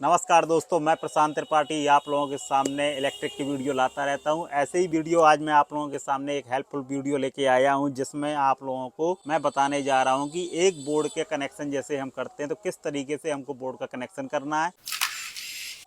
नमस्कार दोस्तों, मैं प्रशांत त्रिपाठी आप लोगों के सामने इलेक्ट्रिक की वीडियो लाता रहता हूं। ऐसे ही वीडियो आज मैं आप लोगों के सामने एक हेल्पफुल वीडियो लेके आया हूं, जिसमें आप लोगों को मैं बताने जा रहा हूं कि एक बोर्ड के कनेक्शन जैसे हम करते हैं तो किस तरीके से हमको बोर्ड का कनेक्शन करना है।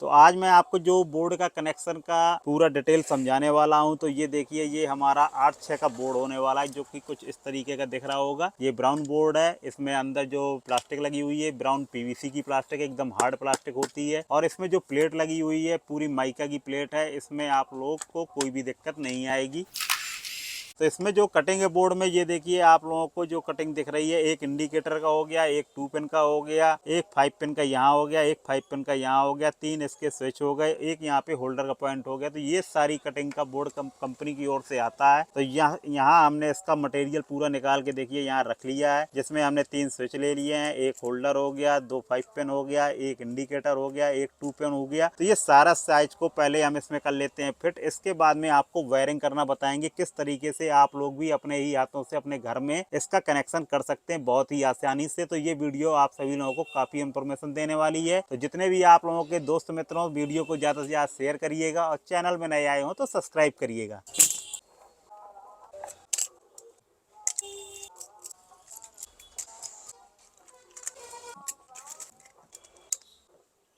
तो आज मैं आपको जो बोर्ड का कनेक्शन का पूरा डिटेल समझाने वाला हूं। तो ये देखिए, ये हमारा 8/6 का बोर्ड होने वाला है, जो कि कुछ इस तरीके का दिख रहा होगा। ये ब्राउन बोर्ड है। इसमें अंदर जो प्लास्टिक लगी हुई है, ब्राउन पीवीसी की प्लास्टिक, एकदम हार्ड प्लास्टिक होती है। और इसमें जो प्लेट लगी हुई है, पूरी माइका की प्लेट है। इसमें आप लोग को कोई भी दिक्कत नहीं आएगी। तो इसमें जो कटिंग है बोर्ड में, ये देखिए आप लोगों को जो कटिंग दिख रही है, एक इंडिकेटर का हो गया, एक 2 पिन का हो गया, एक 5 पिन का यहाँ हो गया, एक 5 पिन का यहाँ हो गया, 3 इसके स्विच हो गए, एक यहाँ पे होल्डर का पॉइंट हो गया। तो ये सारी कटिंग का बोर्ड कंपनी की ओर से आता है। तो यहाँ हमने इसका मटेरियल पूरा निकाल के देखिए यहाँ रख लिया है, जिसमें हमने 3 स्विच ले लिए हैं, एक होल्डर हो गया, 2 5 पिन हो गया, एक इंडिकेटर हो गया, एक 2 पिन हो गया। तो ये सारा साइज को पहले हम इसमें कर लेते हैं फिट। इसके बाद में आपको वायरिंग करना बताएंगे, किस तरीके से आप लोग भी अपने ही हाथों से अपने घर में इसका कनेक्शन कर सकते हैं बहुत ही आसानी से। तो ये वीडियो आप सभी लोगों को काफी इंफॉर्मेशन देने वाली है। तो जितने भी आप लोगों के दोस्त मित्रों, वीडियो को ज्यादा से ज्यादा शेयर करिएगा और चैनल में नए आए हो तो सब्सक्राइब करिएगा।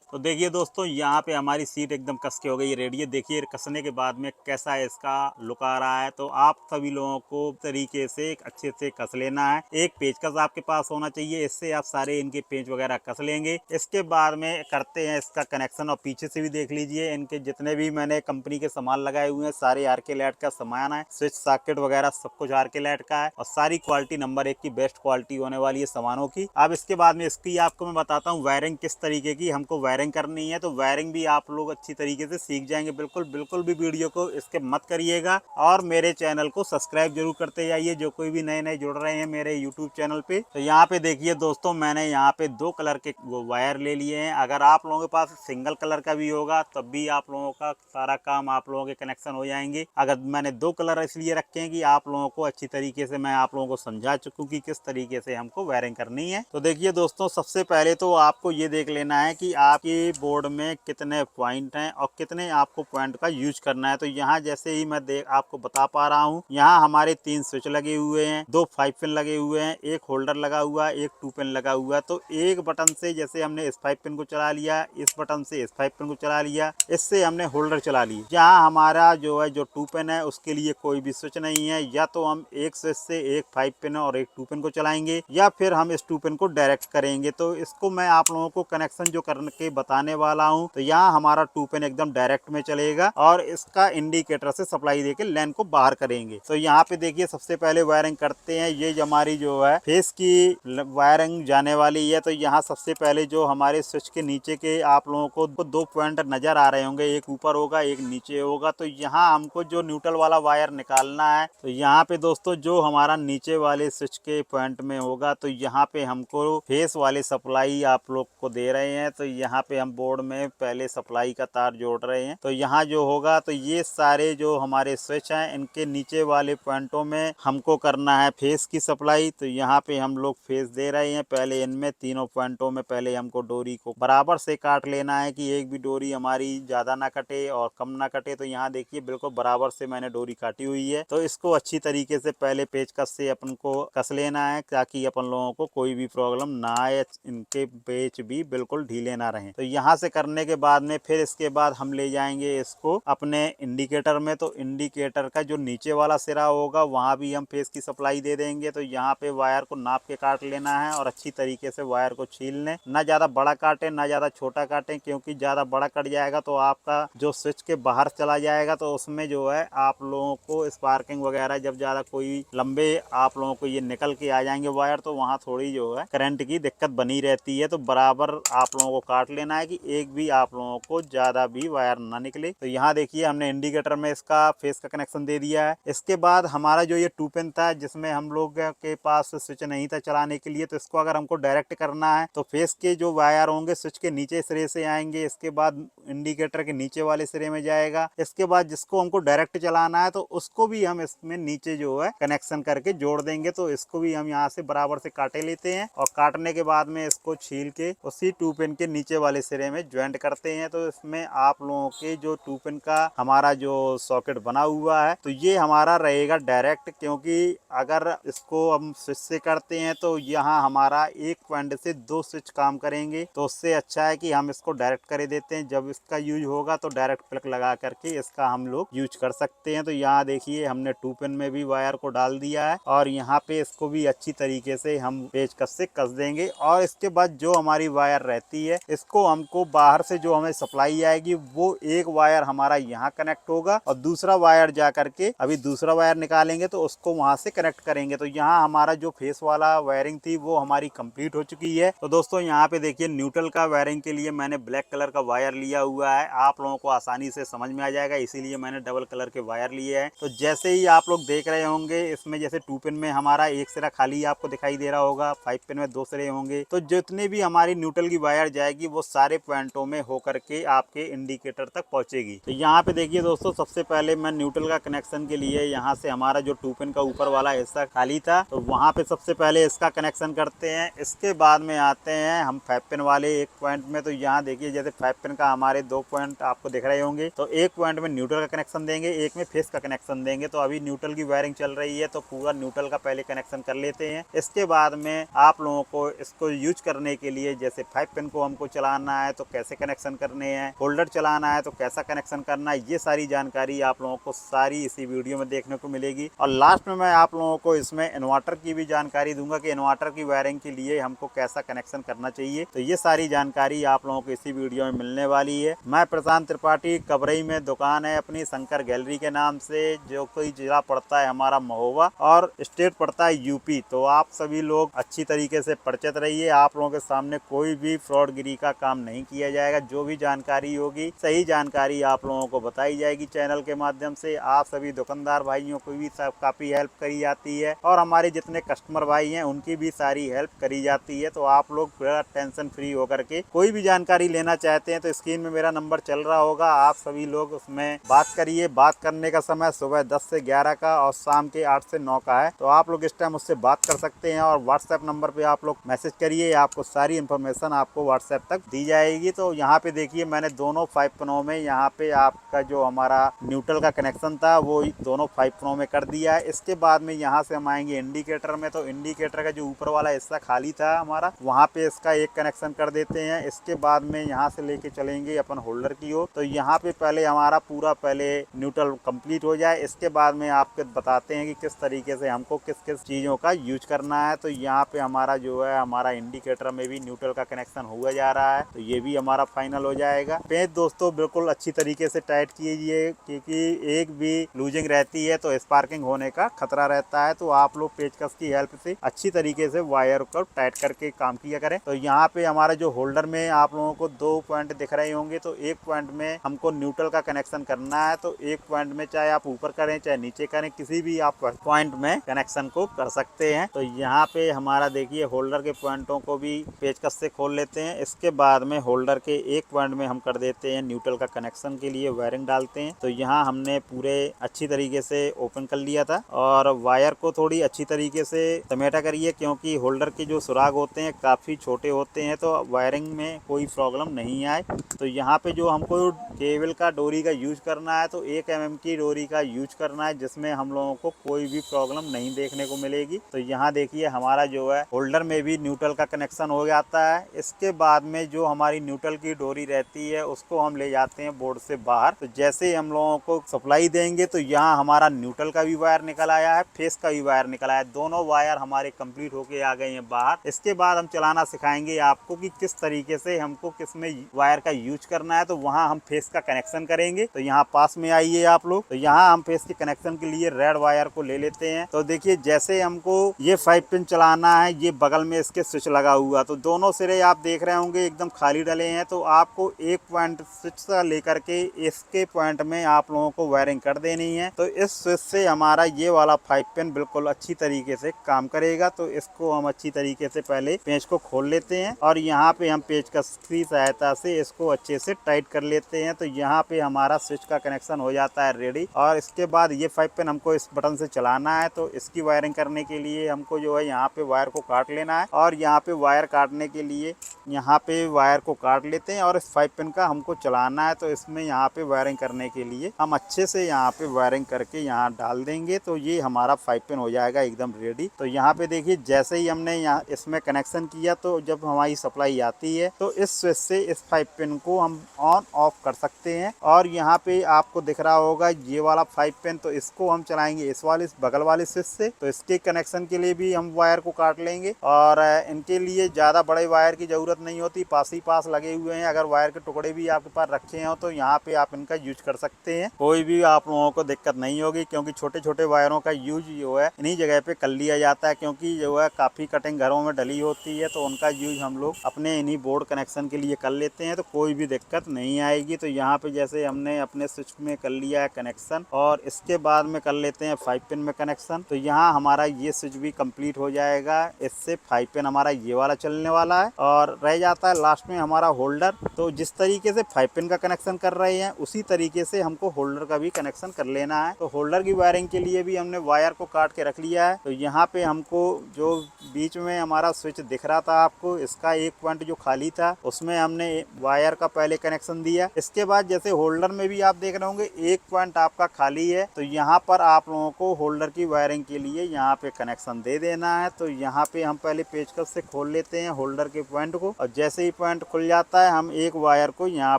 तो देखिए दोस्तों, यहाँ पे हमारी सीट एकदम कस के हो गई है रेडी है। देखिए कसने के बाद में कैसा है इसका लुक आ रहा है। तो आप सभी लोगों को तरीके से एक अच्छे से कस लेना है। एक पेचकस आपके पास होना चाहिए, इससे आप सारे इनके पेंच वगैरह कस लेंगे। इसके बाद में करते हैं इसका कनेक्शन। और पीछे से भी देख लीजिए, इनके जितने भी मैंने कंपनी के सामान लगाए हुए हैं, सारे आरके लाइट का सामान है। स्विच सॉकेट वगैरह सब कुछ आरके लाइट का है, और सारी क्वालिटी नंबर 1 की बेस्ट क्वालिटी होने वाली है सामानों की। अब इसके बाद में इसकी आपको मैं बताता हूँ वायरिंग किस तरीके की हमको वायरिंग करनी है। तो वायरिंग भी आप लोग अच्छी तरीके से सीख जाएंगे। बिल्कुल भी वीडियो को इसके मत करिएगा, और मेरे चैनल को सब्सक्राइब जरूर करते जाइए, जो कोई भी नए जुड़ रहे हैं मेरे यूट्यूब चैनल पे। तो यहाँ पे देखिए दोस्तों, मैंने यहाँ पे 2 कलर के वायर ले लिए हैं। अगर आप लोगों के पास सिंगल कलर का भी होगा तब भी आप लोगों का सारा काम, आप लोगों के कनेक्शन हो जाएंगे। अगर मैंने 2 कलर इसलिए रखे हैं कि आप लोगों को अच्छी तरीके से मैं आप लोगों को समझा चुकूं कि किस तरीके से हमको वायरिंग करनी है। तो देखिए दोस्तों, सबसे पहले तो आपको ये देख लेना है कि आपके बोर्ड में कितने पॉइंट हैं और कितने आपको पॉइंट का यूज करना है। तो यहाँ जैसे ही मैं आपको बता पा रहा हूँ, यहाँ हमारे 3 स्विच लगे हुए हैं, 2 5 पिन लगे हुए हैं, एक होल्डर लगा हुआ है, एक 2 पिन लगा हुआ है। तो एक बटन से जैसे हमने इस 5 पिन को चला लिया, इस बटन से इस 5 पिन को चला लिया, इससे हमने होल्डर चला लिया। जहाँ हमारा जो है जो 2 पिन है उसके लिए कोई भी स्विच नहीं है, या तो हम एक स्विच से एक 5 पिन और एक 2 पिन को चलाएंगे, या फिर हम इस 2 पिन को डायरेक्ट करेंगे। तो इसको मैं आप लोगों को कनेक्शन जो करके बताने वाला हूँ। तो यहाँ हमारा 2 पिन एकदम डायरेक्ट में चलेगा, और इसका इंडिकेटर से सप्लाई देके लाइन को बाहर करेंगे। तो यहाँ पे देखिए, सबसे पहले वायरिंग करते हैं। ये हमारी जो है फेस की वायरिंग जाने वाली है। तो यहाँ सबसे पहले जो हमारे स्विच के नीचे के आप लोगों को 2 पॉइंट नजर आ रहे होंगे, एक ऊपर होगा एक नीचे होगा। तो यहाँ हमको जो न्यूट्रल वाला वायर निकालना है। तो यहाँ पे दोस्तों, जो हमारा नीचे वाले स्विच के पॉइंट में होगा, तो यहाँ पे हमको फेस वाले सप्लाई आप लोग को दे रहे हैं। तो यहाँ पे हम बोर्ड में पहले सप्लाई का तार जोड़ रहे हैं। तो यहाँ जो होगा, तो ये सारे जो हमारे स्विच हैं, इनके नीचे वाले पॉइंटों में हमको करना है फेस की सप्लाई। तो यहाँ पे हम लोग फेस दे रहे हैं। पहले इनमें तीनों पॉइंटों में पहले हमको डोरी को बराबर से काट लेना है, कि एक भी डोरी हमारी ज्यादा ना कटे और कम ना कटे। तो यहाँ देखिए, बिल्कुल बराबर से मैंने डोरी काटी हुई है। तो इसको अच्छी तरीके से पहले पेचकस से अपन को कस लेना है, ताकि अपन लोगों को कोई भी प्रॉब्लम ना आए, इनके पेच भी बिल्कुल ढीले ना रहें। तो यहाँ से करने के बाद में फिर इसके बाद हम ले जाएंगे इसको अपने इंडिकेटर में। तो इंडिकेटर का जो नीचे वाला सिरा होगा, वहाँ भी हम फेस की सप्लाई दे देंगे। तो यहाँ पे वायर को नाप के काट लेना है, और अच्छी तरीके से वायर को छील लें। ना ज्यादा बड़ा काटें ना ज्यादा छोटा काटें, क्योंकि ज्यादा बड़ा कट जाएगा तो आपका जो स्विच के बाहर चला जाएगा। तो उसमें जो है आप लोगों को स्पार्किंग वगैरह, जब ज्यादा कोई लंबे आप लोगों को ये निकल के आ जाएंगे वायर, तो वहाँ थोड़ी जो है करंट की दिक्कत बनी रहती है। तो बराबर आप लोगों को काट लेना है, कि एक भी आप लोगों को ज्यादा भी वायर ना निकले। तो यहाँ देखिए, हमने इंडिकेटर में इसका फेस का कनेक्शन दे दिया है। इसके बाद हमारा जो ये 2 पिन था, जिसमें हम लोग के पास स्विच नहीं था चलाने के लिए, तो इसको अगर हमको डायरेक्ट करना है, तो फेस के जो वायर होंगे स्विच के नीचे सिरे से आएंगे, इसके बाद इंडिकेटर के नीचे वाले सिरे में जाएगा। इसके बाद जिसको हमको डायरेक्ट चलाना है, तो उसको भी हम इसमें नीचे जो है कनेक्शन करके जोड़ देंगे। तो इसको भी हम यहाँ से बराबर से काटे लेते हैं, और काटने के बाद में इसको छील के उसी 2 पिन के नीचे वाले वाले सिरे में ज्वाइंट करते हैं। तो इसमें आप लोगों के जो 2 पिन का हमारा जो सॉकेट बना हुआ है तो ये हमारा रहेगा डायरेक्ट, क्योंकि अगर इसको हम स्विच से करते हैं तो यहाँ हमारा एक पॉइंट से 2 स्विच काम करेंगे। तो उससे अच्छा है कि हम इसको डायरेक्ट कर देते हैं। जब इसका यूज होगा तो डायरेक्ट प्लग लगा करके इसका हम लोग यूज कर सकते हैं। तो यहाँ देखिए हमने 2 पिन में भी वायर को डाल दिया है और यहाँ पे इसको भी अच्छी तरीके से हम पेचकस से कस देंगे। और इसके बाद जो हमारी वायर रहती है इसको हमको बाहर से जो हमें सप्लाई आएगी वो एक वायर हमारा यहाँ कनेक्ट होगा और दूसरा वायर जा करके अभी दूसरा वायर निकालेंगे तो उसको वहां से कनेक्ट करेंगे। तो यहाँ हमारा जो फेस वाला वायरिंग थी वो हमारी कंप्लीट हो चुकी है। तो दोस्तों यहाँ पे देखिए न्यूट्रल का वायरिंग के लिए मैंने ब्लैक कलर का वायर लिया हुआ है। आप लोगों को आसानी से समझ में आ जाएगा, इसीलिए मैंने डबल कलर के वायर लिए हैं। तो जैसे ही आप लोग देख रहे होंगे इसमें जैसे 2 पिन में हमारा एक सिरा खाली आपको दिखाई दे रहा होगा, 5 पिन में 2 सिरे होंगे। तो जितने भी हमारी न्यूट्रल की वायर जाएगी वो सारे पॉइंटों में होकर के आपके इंडिकेटर तक पहुंचेगी। तो यहाँ पे देखिए दोस्तों, सबसे पहले मैं न्यूट्रल का कनेक्शन के लिए यहाँ से हमारा जो 2 पिन का ऊपर वाला हिस्सा खाली था तो वहाँ पे सबसे पहले इसका कनेक्शन करते हैं। इसके बाद में आते हैं हम 5 पिन वाले एक पॉइंट में। तो यहाँ देखिए जैसे 5 पिन का हमारे 2 पॉइंट आपको दिख रहे होंगे, तो एक पॉइंट में न्यूट्रल का कनेक्शन देंगे, एक में फेस का कनेक्शन देंगे। तो अभी न्यूट्रल की वायरिंग चल रही है तो पूरा न्यूट्रल का पहले कनेक्शन कर लेते हैं। इसके बाद में आप लोगों को इसको यूज करने के लिए जैसे 5 पिन को हमको चलाना है तो कैसे कनेक्शन करने हैं, होल्डर चलाना है तो कैसा कनेक्शन करना है, ये सारी जानकारी आप लोगों को सारी इसी वीडियो में देखने को मिलेगी। और लास्ट में मैं आप लोगों को इसमें इन्वर्टर की भी जानकारी दूंगा कि इन्वर्टर की वायरिंग के लिए हमको कैसा कनेक्शन करना चाहिए। तो ये सारी जानकारी आप लोगों को इसी वीडियो में मिलने वाली है। मैं प्रशांत त्रिपाठी, कबरई में दुकान है अपनी शंकर गैलरी के नाम से, जो कोई जिला पड़ता है हमारा महोबा और स्टेट पड़ता है यूपी। तो आप सभी लोग अच्छी तरीके से परिचित रहिए। आप लोगों के सामने कोई भी फ्रॉडगिरी का काम नहीं किया जाएगा। जो भी जानकारी होगी सही जानकारी आप लोगों को बताई जाएगी चैनल के माध्यम से। आप सभी दुकानदार भाइयों को भी सब काफी हेल्प करी जाती है और हमारे जितने कस्टमर भाई हैं उनकी भी सारी हेल्प करी जाती है। तो आप लोग पूरा टेंशन फ्री होकर के कोई भी जानकारी लेना चाहते हैं तो स्क्रीन में मेरा नंबर चल रहा होगा, आप सभी लोग उसमें बात करिए। बात करने का समय सुबह 10 से 11 का और शाम के 8 से 9 का है। तो आप लोग इस टाइम उससे बात कर सकते हैं और व्हाट्सएप नंबर पे आप लोग मैसेज करिए, आपको सारी इन्फॉर्मेशन आपको व्हाट्सएप तक दी जाएगी। तो यहाँ पे देखिए मैंने दोनों 5 पिनों में यहाँ पे आपका जो हमारा न्यूट्रल का कनेक्शन था वो दोनों 5 पिनों में कर दिया है। इसके बाद में यहाँ से हम आएंगे इंडिकेटर में। तो इंडिकेटर का जो ऊपर वाला हिस्सा खाली था हमारा, वहाँ पे इसका एक कनेक्शन कर देते हैं। इसके बाद में यहाँ से लेके चलेंगे अपन होल्डर की ओर। तो यहाँ पे पहले हमारा पूरा पहले न्यूट्रल कंप्लीट हो जाए, इसके बाद में आपको बताते हैं कि किस तरीके से हमको किस किस चीज़ों का यूज करना है। तो यहाँ पे हमारा जो है हमारा इंडिकेटर में भी न्यूट्रल का कनेक्शन हुआ जा रहा है। तो ये भी हमारा फाइनल हो जाएगा। पेच दोस्तों बिल्कुल अच्छी तरीके से टाइट कीजिए, क्योंकि एक भी लूजिंग रहती है तो स्पार्किंग होने का खतरा रहता है। तो आप लोग पेचकस की हेल्प से अच्छी तरीके से वायर को टाइट करके काम किया करें। तो यहाँ पे हमारा जो होल्डर में आप लोगों को 2 पॉइंट दिख रहे होंगे, तो एक पॉइंट में हमको न्यूट्रल का कनेक्शन करना है। तो एक पॉइंट में चाहे आप ऊपर करें चाहे नीचे करें, किसी भी आप पॉइंट में कनेक्शन को कर सकते हैं। तो यहाँ पे हमारा देखिए होल्डर के पॉइंटों को भी पेचकस से खोल लेते हैं। इसके बाद में होल्डर के एक पॉइंट में हम कर देते हैं न्यूट्रल का कनेक्शन के लिए वायरिंग डालते हैं। तो यहाँ हमने पूरे अच्छी तरीके से ओपन कर लिया था और वायर को थोड़ी अच्छी तरीके से समेटा करिए, क्योंकि होल्डर के जो सुराग होते हैं काफी छोटे होते हैं तो वायरिंग में कोई प्रॉब्लम नहीं आए। तो यहाँ पे जो हमको केबल का डोरी का यूज करना है तो 1 mm की डोरी का यूज करना है, जिसमें हम लोगों को कोई भी प्रॉब्लम नहीं देखने को मिलेगी। तो यहाँ देखिए हमारा जो है होल्डर में भी न्यूट्रल का कनेक्शन हो जाता है। इसके बाद में जो हमारी न्यूट्रल की डोरी रहती है उसको हम ले जाते हैं बोर्ड से बाहर। तो जैसे ही हम लोगों को सप्लाई देंगे तो यहाँ हमारा न्यूट्रल का भी वायर निकल आया है, फेस का भी वायर निकल आया है। दोनों वायर हमारे कंप्लीट होके आ गए हैं बाहर। इसके बाद हम चलाना सिखाएंगे आपको कि किस तरीके से हमको किस में वायर का यूज करना है। तो वहाँ हम फेस का कनेक्शन करेंगे। तो यहाँ पास में आइए आप लोग। तो यहाँ हम फेस के कनेक्शन के लिए रेड वायर को ले लेते हैं। तो देखिए जैसे हमको ये 5 पिन चलाना है, ये बगल में इसके स्विच लगा हुआ, तो दोनों सिरे आप देख रहे होंगे एकदम खाली डले हैं। तो आपको एक पॉइंट स्विच से लेकर के इसके पॉइंट में आप लोगों को वायरिंग कर देनी है। तो इस स्विच से हमारा ये वाला 5 पिन बिल्कुल अच्छी तरीके से काम करेगा। तो इसको हम अच्छी तरीके से पहले पेंच को खोल लेते हैं और यहाँ पे हम पेचकस की सहायता से इसको अच्छे से टाइट कर लेते हैं। तो यहाँ पे हमारा स्विच का कनेक्शन हो जाता है रेडी। और इसके बाद ये 5 पिन हमको इस बटन से चलाना है। तो इसकी वायरिंग करने के लिए हमको जो है यहाँ पे वायर को काट लेना है और यहाँ पे वायर काटने के लिए यहाँ पे वायर को काट लेते हैं और इस 5 पिन का हमको चलाना है। तो इसमें यहाँ पे वायरिंग करने के लिए हम अच्छे से यहाँ पे वायरिंग करके यहाँ डाल देंगे। तो ये हमारा 5 पिन हो जाएगा एकदम रेडी। तो यहाँ पे देखिए जैसे ही हमने यहाँ इसमें कनेक्शन किया तो जब हमारी सप्लाई आती है तो इस स्विच से इस 5 पिन को हम ऑन ऑफ कर सकते हैं। और यहाँ पे आपको दिख रहा होगा ये वाला 5 पिन, तो इसको हम चलाएंगे इस वाले बगल वाले स्विच से। तो इसके कनेक्शन के लिए भी हम वायर को काट लेंगे और इनके लिए ज़्यादा बड़े वायर की ज़रूरत नहीं होती, पास ही पास लगे हुए हैं। अगर वायर के टुकड़े भी आपके पास रखे हो तो यहाँ पे आप इनका यूज कर सकते हैं, कोई भी आप लोगों को दिक्कत नहीं होगी, क्योंकि छोटे छोटे वायरों का यूज जो है इन्हीं जगह पे कर लिया जाता है, क्योंकि जो है काफ़ी कटिंग घरों में डली होती है तो उनका यूज हम लोग अपने इन्हीं बोर्ड कनेक्शन के लिए कर लेते हैं, तो कोई भी दिक्कत नहीं आएगी। तो यहाँ पे जैसे हमने अपने स्विच में कर लिया है कनेक्शन और इसके बाद में कर लेते हैं 5 पिन में कनेक्शन। तो यहाँ हमारा ये स्विच भी कंप्लीट हो जाएगा, इससे 5 पिन हमारा ये वाला चलने वाला है और रह जाता है लास्ट में हमारा होल्डर। तो जिस तरीके से 5 पिन का कनेक्शन कर रहे हैं उसी तरीके से हमको होल्डर का भी कनेक्शन कर लेना है। तो होल्डर की वायरिंग के लिए भी हमने वायर को काट के रख लिया है। तो यहाँ पे हमको जो बीच में हमारा स्विच दिख रहा था आपको, इसका एक पॉइंट जो खाली था उसमें हमने वायर का पहले कनेक्शन दिया। इसके बाद जैसे होल्डर में भी आप देख रहे होंगे एक पॉइंट आपका खाली है, तो यहाँ पर आप लोगों को होल्डर की वायरिंग के लिए यहाँ पे कनेक्शन दे देना है। तो यहाँ पे हम पहले पेचकस से खोल लेते हैं होल्डर के पॉइंट को और जैसे ही पॉइंट खुल जाता है हम एक वायर को यहाँ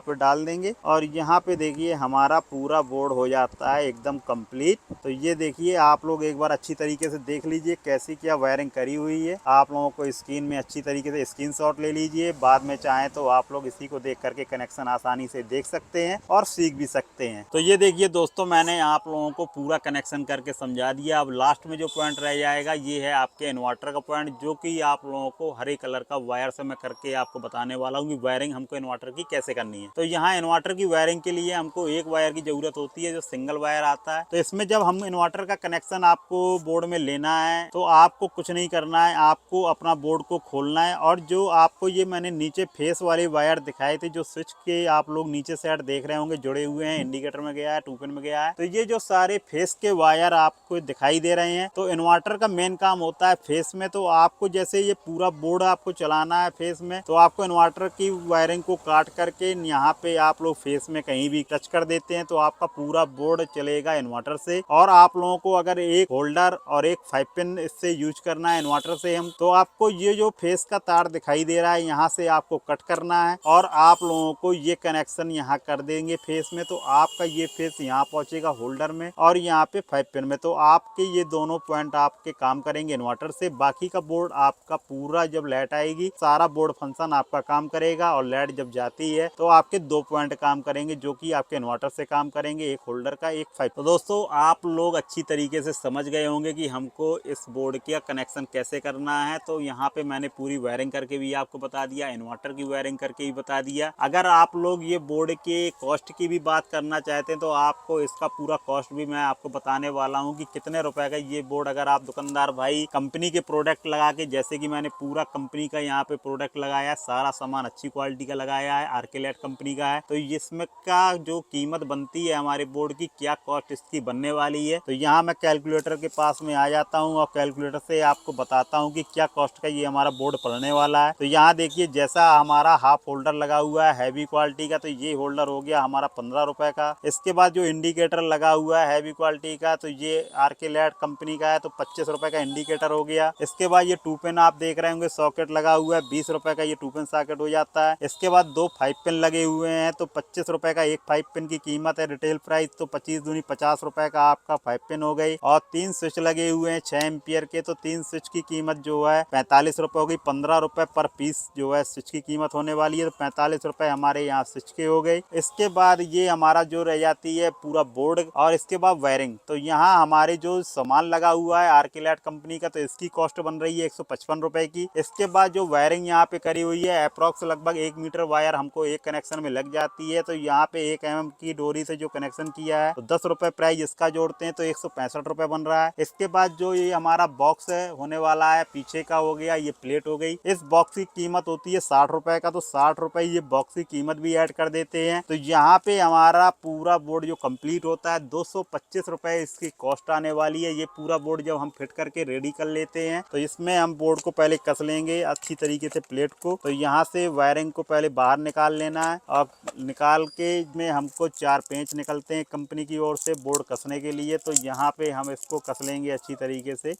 पे डाल देंगे और यहाँ पे देखिए हमारा पूरा बोर्ड हो जाता है एकदम कंप्लीट। तो ये देखिए आप लोग एक बार अच्छी तरीके से देख लीजिए कैसी क्या वायरिंग करी हुई है। आप लोगों को स्क्रीन में अच्छी तरीके से स्क्रीनशॉट ले लीजिए, बाद में चाहें तो आप लोग इसी को देख करके कनेक्शन आसानी से देख सकते हैं और सीख भी सकते हैं। तो ये देखिए दोस्तों मैंने आप लोगों को पूरा कनेक्शन करके समझा दिया। अब लास्ट में जो पॉइंट रह जाएगा ये है आपके इन्वर्टर का पॉइंट, जो कि आप लोगों को हरे कलर का वायर से मैं करके आपको बताने वाला हूँ कि वायरिंग हमको इन्वर्टर की कैसे करनी है। तो यहाँ इन्वर्टर की वायरिंग के लिए हमको एक वायर की जरूरत होती है जो सिंगल वायर आता है। तो इसमें जब हम इन्वर्टर का कनेक्शन आपको बोर्ड में लेना है तो आपको कुछ नहीं करना है, आपको अपना बोर्ड को खोलना है और जो आपको ये मैंने नीचे फेस वाले वायर दिखाए थे जो स्विच के आप लोग नीचे साइड देख रहे होंगे जुड़े हुए हैं, इंडिकेटर में गया है, 2 पिन में गया है। तो ये जो सारे फेस के वायर आपको दिखाई दे रहे हैं, तो इन्वर्टर का मेन काम होता है फेस में। तो आपको जैसे ये पूरा बोर्ड आपको चलाना है फेस में, तो आपको इन्वर्टर की वायरिंग को काट करके यहाँ पे आप लोग फेस में कहीं भी टच कर देते हैं तो आपका पूरा बोर्ड चलेगा इन्वर्टर से। और आप लोगों को अगर एक होल्डर और एक 5 पिन इससे यूज करना है इन्वर्टर से हम, तो आपको ये जो फेस का तार दिखाई दे रहा है यहाँ से आपको कट करना है और आप लोगों को ये कनेक्शन यहाँ कर देंगे फेस में। तो आपका ये फेस यहाँ पहुंचेगा होल्डर में और यहाँ पे 5 पिन में। तो आपके ये दोनों पॉइंट आपके काम करेंगे इन्वर्टर से। बाकी का बोर्ड आपका पूरा जब लाइट आएगी सारा बोर्ड फंक्शन आपका काम करेगा और लाइट जब जाती है तो आपके 2 पॉइंट काम करेंगे जो कि आपके इन्वर्टर से काम करेंगे, एक होल्डर का एक 5। तो दोस्तों आप लोग अच्छी तरीके से समझ गए होंगे कि हमको इस बोर्ड का कनेक्शन कैसे करना है। तो यहाँ पे मैंने पूरी वायरिंग करके भी आपको बता दिया, इन्वर्टर की वायरिंग करके भी बता दिया। अगर आप लोग ये बोर्ड के कॉस्ट की भी बात करना चाहते हैं तो आपको इसका पूरा कॉस्ट भी मैं आपको बताने वाला हूँ कि कितने रुपए का ये बोर्ड, अगर आप दुकानदार भाई कंपनी के प्रोडक्ट लगा के, जैसे कि मैंने पूरा कंपनी का यहाँ पे प्रोडक्ट लगाया, सारा सामान अच्छी क्वालिटी का लगाया है, आर्किलाइट कंपनी का है, तो इसमें का जो कीमत बनती है हमारे बोर्ड की, क्या कॉस्ट इसकी बनने वाली है, तो यहाँ मैं कैलकुलेटर के पास में आ जाता हूँ और कैलकुलेटर से आपको बताता हूँ कि क्या कॉस्ट का ये हमारा बोर्ड पड़ने वाला है। तो यहाँ देखिए जैसा हमारा हाफ होल्डर लगा हुआ है हैवी क्वालिटी का, तो ये होल्डर हो गया हमारा 15 रुपए का। इसके बाद जो इंडिकेटर लगा हुआ है हैवी क्वालिटी का, तो ये आर्किलाइट कंपनी का है, तो 25 रुपए का इंडिकेटर हो गया। इसके बाद ये 2 पिन आप देख रहे होंगे सॉकेट लगा हुआ है, 20 रुपए का ये 2 पिन सॉकेट हो जाता है। इसके बाद 2 5 पिन लगे हुए हैं, तो 25 रुपए का एक 5 पिन की कीमत है रिटेल प्राइस, तो 25 दूनी 50 रुपए का आपका 5 पिन हो गई। और 3 स्विच लगे हुए हैं 6 एम्पियर के, तो 3 स्विच की कीमत जो है 45 रुपए हो गई। 15 रुपए पर पीस जो है स्विच की कीमत होने वाली है, तो 45 रुपए हमारे यहाँ स्विच के हो गए। इसके बाद ये हमारा जो रह जाती है पूरा बोर्ड और इसके बाद वायरिंग। तो यहाँ हमारे जो सामान लगा हुआ है आर्किलाइट कंपनी का, तो इसकी कॉस्ट बन रही है 155 रुपए की। इसके बाद जो वायरिंग यहाँ पे करी हुई है अप्रोक्स लगभग 1 मीटर वायर हमको एक कनेक्शन में लग जाती है। तो यहाँ पे 1 mm की डोरी से जो कनेक्शन किया है तो 10 रुपए प्राइस इसका जोड़ते हैं तो 165 रुपए बन रहा है। इसके बाद जो ये हमारा बॉक्स है होने वाला है पीछे का हो गया, ये प्लेट हो गई। इस बॉक्स की कीमत होती है 60 रुपए का, तो 60 रुपए ये बॉक्स की कीमत भी ऐड कर देते हैं। तो यहाँ पे हमारा पूरा बोर्ड जो कंप्लीट होता है 225 रुपए इसकी कॉस्ट आने वाली है। ये पूरा बोर्ड जब हम फिट करके रेडी कर लेते हैं तो इसमें हम बोर्ड को पहले कस लेंगे अच्छी तरीके से प्लेट को। तो यहाँ से वायरिंग को पहले बाहर निकाल लेना है और निकाल के में हमको 4 पेंच निकलते हैं कंपनी की ओर से बोर्ड कसने के लिए। तो यहाँ पे हम इसको कस लेंगे अच्छी तरीके से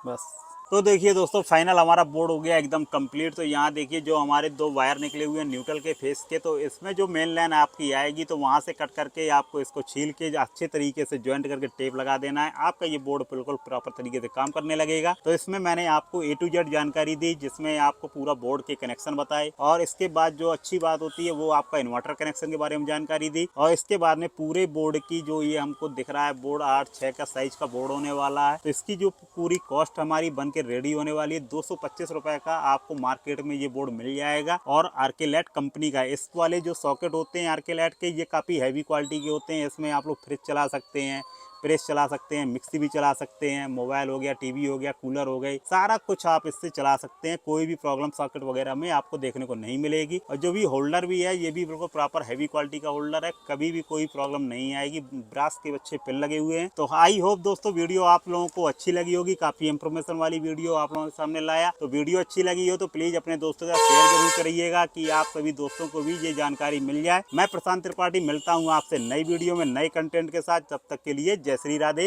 बस। तो देखिए दोस्तों फाइनल हमारा बोर्ड हो गया एकदम कंप्लीट। तो यहाँ देखिए जो हमारे 2 वायर निकले हुए हैं न्यूट्रल के फेस के, तो इसमें जो मेन लाइन आपकी आएगी तो वहाँ से कट करके आपको इसको छील के अच्छे तरीके से ज्वाइंट करके टेप लगा देना है। आपका ये बोर्ड बिल्कुल प्रॉपर तरीके से काम करने लगेगा। तो इसमें मैंने आपको A to Z जानकारी दी, जिसमें आपको पूरा बोर्ड के कनेक्शन बताए, और इसके बाद जो अच्छी बात होती है वो आपका इन्वर्टर कनेक्शन के बारे में जानकारी दी, और इसके बाद में पूरे बोर्ड की जो ये हमको दिख रहा है बोर्ड 8/6 का साइज का बोर्ड होने वाला है। तो इसकी जो पूरी कॉस्ट हमारी बन के रेडी होने वाली है 225 रुपए का आपको मार्केट में ये बोर्ड मिल जाएगा। और आर्केलाइट कंपनी का इस वाले जो सॉकेट होते हैं आर्केलाइट के, ये काफ़ी हैवी क्वालिटी के होते हैं। इसमें आप लोग फ्रिज चला सकते हैं, प्रेस चला सकते हैं, मिक्सी भी चला सकते हैं, मोबाइल हो गया, टीवी हो गया, कूलर हो गई, सारा कुछ आप इससे चला सकते हैं। कोई भी प्रॉब्लम सॉकेट वगैरह में आपको देखने को नहीं मिलेगी। और जो भी होल्डर भी है ये भी बिल्कुल प्रॉपर हैवी क्वालिटी का होल्डर है, कभी भी कोई प्रॉब्लम नहीं आएगी। ब्रास के अच्छे पिन लगे हुए हैं। तो आई होप दोस्तों वीडियो आप लोगों को अच्छी लगी होगी, काफ़ी इंफॉर्मेशन वाली वीडियो आप लोगों के सामने लाया। तो वीडियो अच्छी लगी हो तो प्लीज़ अपने दोस्तों का शेयर जरूर करिएगा कि आप सभी दोस्तों को भी ये जानकारी मिल जाए। मैं प्रशांत त्रिपाठी मिलता हूँ आपसे नई वीडियो में नए कंटेंट के साथ। तब तक के लिए जय श्री राधे।